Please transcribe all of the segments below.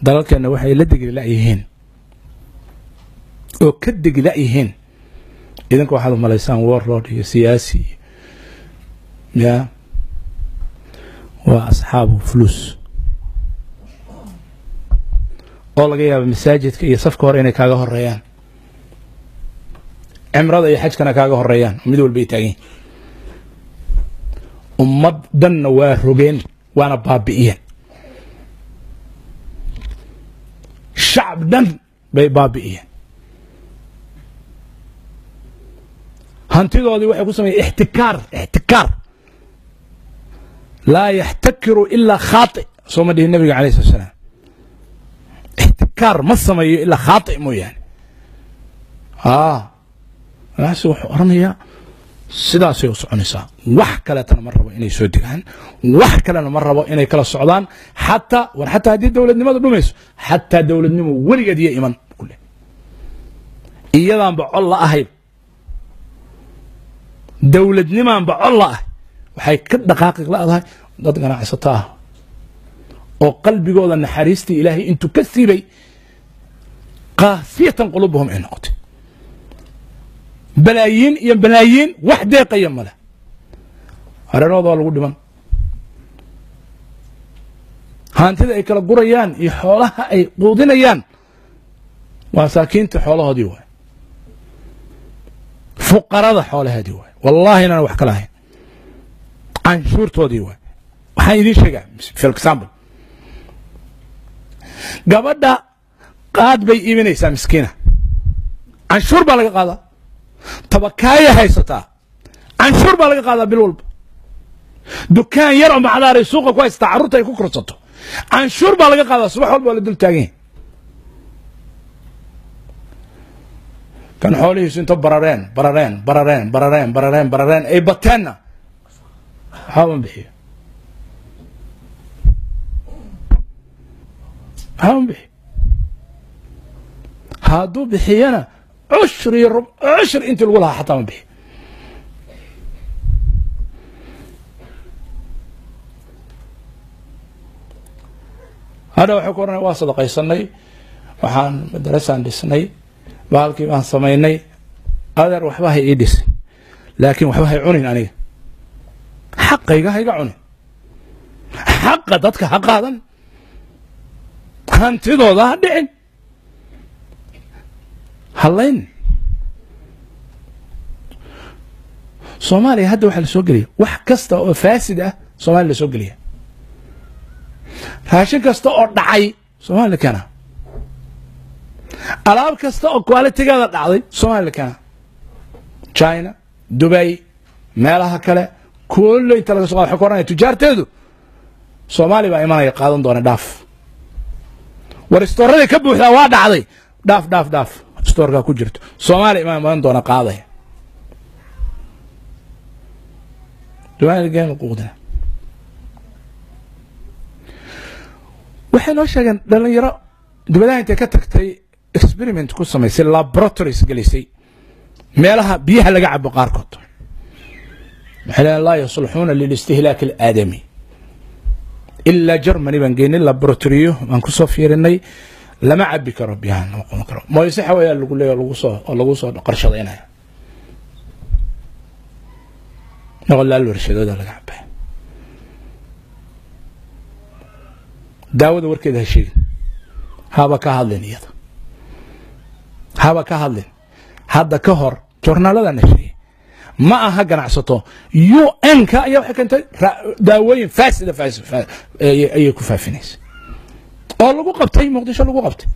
dalalkeena waxay la degli la'yihiin oo ka degli la'yihiin idinka waxaad u malaysaan warlord iyo siyaasi ya waa asxaabu fulus oo laga yaabo masaajidka iyo safka hore inay kaaga horeeyaan cimrada iyo xajkana kaaga horeeyaan mid walba ay taageen ummad dhanna waa rogeen waana baabi'iyeen shacab dhan bay baabi'iyeen hantidoodii waxay ku sameeyeen ixtikaar laa yaxtakiru ilaa khaati soo ma dhihin nabiga calayhi salatu wasalaam ixtikaar ma sameeyo ilaa khaati mooyaane waxaase wuxuu oranayaa sidaasay u soconaysaa wax kaleetana ma rabo inay soo degaan wax kalena ma rabo inay kala socdaan xataa haddii dowladnimada dhumayso xataa dowladnimo weligeed iyo iman kule iyadaanba col la ahayn dowladnimaanba col la ah waxay ka dhaqaaqi la'dahay dad ganacsato ah oo qalbigooda naxariistii ilaahay intuu ka siibay qaasiyatan qulubuhum ay noqotay balaayiin iyo balaayiin wax deeqaya male hareerooda waa lagu dhiman hantida ay kala gurayaan iyo xoolaha ay quudinayaan waa saakiinta xoolahoodii waay fuqarada xoolaheedii waay wallaahi inaan wax kala ahayn canshuurtoodii waay waxaan idiin sheegaa for example gabadha qaad bay iibinaysaa miskiina canshuur baa laga qaadaa tabakaaya haysataa canshuur baa laga qaadaa bil walba dukaan yar oo macdaaray suuqa ku haystaa carruurta ay ku korsato canshuur baa laga qaadaa subax walba waa la dul taagan yahay kan xoolihiisu inta barareen ay bateenna waxaa bixiyo hadduu bixiyana cushur intii lagu lahaa xataa ma bixiyo hadha waxay ku oranaya waa sadaqaysanay waxaan madarasaan dhisnay baalkii baan samaynay adeer waxba hay ii dhisin laakiin waxba hay cunin aniga xaqayga hayga cunin xaqa dadka ha qaadan hantidooda ha dhicin hallayn soomaaliya hadda waxaa la soo geliya wax kasta oo faasid ah soomaaliya la soo geliya raashin kasta oo dhacay soomaaliya la keenaa alaab kasta oo qualitigeeda dhacday soomaaliya la keenaa china dubay meelaha kale kullo inta laga soo qaado waxay ku oranaya tujaarteedu soomaaliya baa imanaya qaadan doona dhaaf war istooradii ka buuxdaa waa dhacday dhaaf istoorkaa ku jirto soomaaliya iman doona qaadaya waxay noo sheegeen dhalinyaro dibadaha intay ka tagtay experiment ku samaysay laboratories gelisay meelaha biyaha laga cabo qaarkood waxay leeyihin laa yasluxuuna lilistihlaak alaadami ilaa Germany baan geynay laboratoriyo aan ku soo fiirinay lama cabi karo biyahan lama qoon karo mooyse xawaya lagu leeyahay lagu soo qarshadaynaya نقول الورشة ده لقى عبه داود وركده هالشيء هذا كهالين يدا هذا كهالين هذا كهر جورنال هذا نشري ما هجن عصته يو إن كا يو حكنت داوين فاسد أي كفافينيس الله قبتي مقدش الله قبتي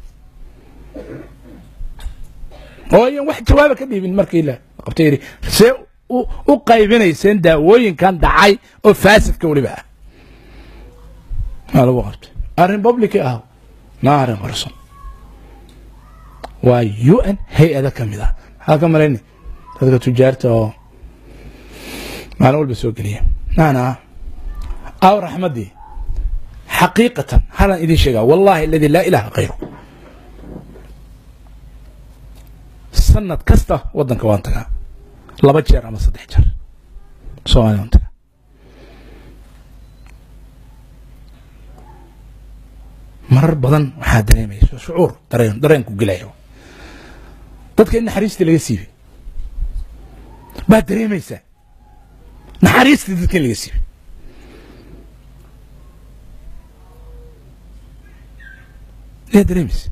هو يوم واحد جوابه كذي من مركيله قبتيري سو وقايبينيسن داوين كان دعاي او فاسد كولي بقى هذا وقت الريبوبليكي اهو نار مرسل ويو ان هيئه كامله هذا مالين هذا تجارته ما نقول بسوق ليه انا او رحمتي حقيقه هذا اذا شيء والله الذي لا اله غيره سنه كسته ودنك وانتها laba jeer ama saddex jeer Soomaaliya marar badan waxaa dareemaysa shucuur dareenku gelayo dadka in naxariista laga siibay baa dareemaysa naxariista dadka in laga siibay lee dareemaysa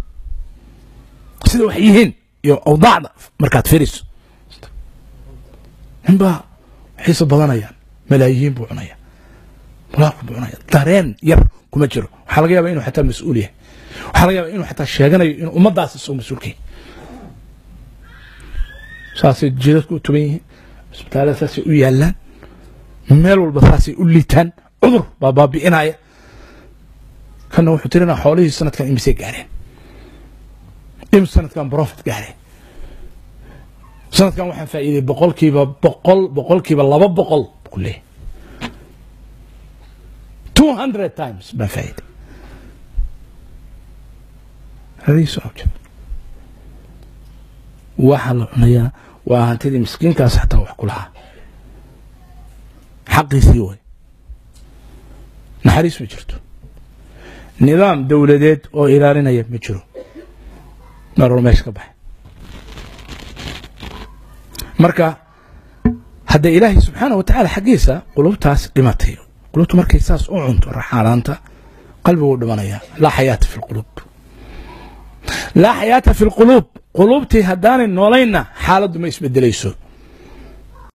sida wax yihiin iyo awdaacda markaad fiiriso inbaa xiisa badanayaan malaayiin buu cunaya malaaq buu cunaya dareen yar kuma jiro waxaa laga yaabaa inuu xataa mas-uul yahay waxaa laga yaabaa inuu xataa sheeganayo inuu ummadaas isoo mas-uulka yahay saasay jidadku u tugan yihiin isbitaallada saasay u yaallaan meel walba saasay u liitaan cudur baa baabi'inaya kana wuxuu tirinaa xoolihii sanadkan imisay gaareen imis sanadkan profit gaareen sanadkan waxaan faa'iiday boqolkiiba 200 ku leeyahay 200 times baan faa'iiday hadiisu awjab waxaa la cunayaa waa hantidii miskiinkaas xataa wax ku lahaa xaqiisii way naxariis ma jirto nidaam dowladeed oo ilaalinaya ma jiro maror meesha ka baxay marka hadda ilaahay subxaanahu watacaala xaggiisa qulubtaas dhimatay qulubtu markay saas u cunto raxaalaanta qalbigu dhimanaya laa xayaata fi lquluub laa xayaata fi lquluub qulubtii haddaanay noolayna xaaladdu ma isbedelayso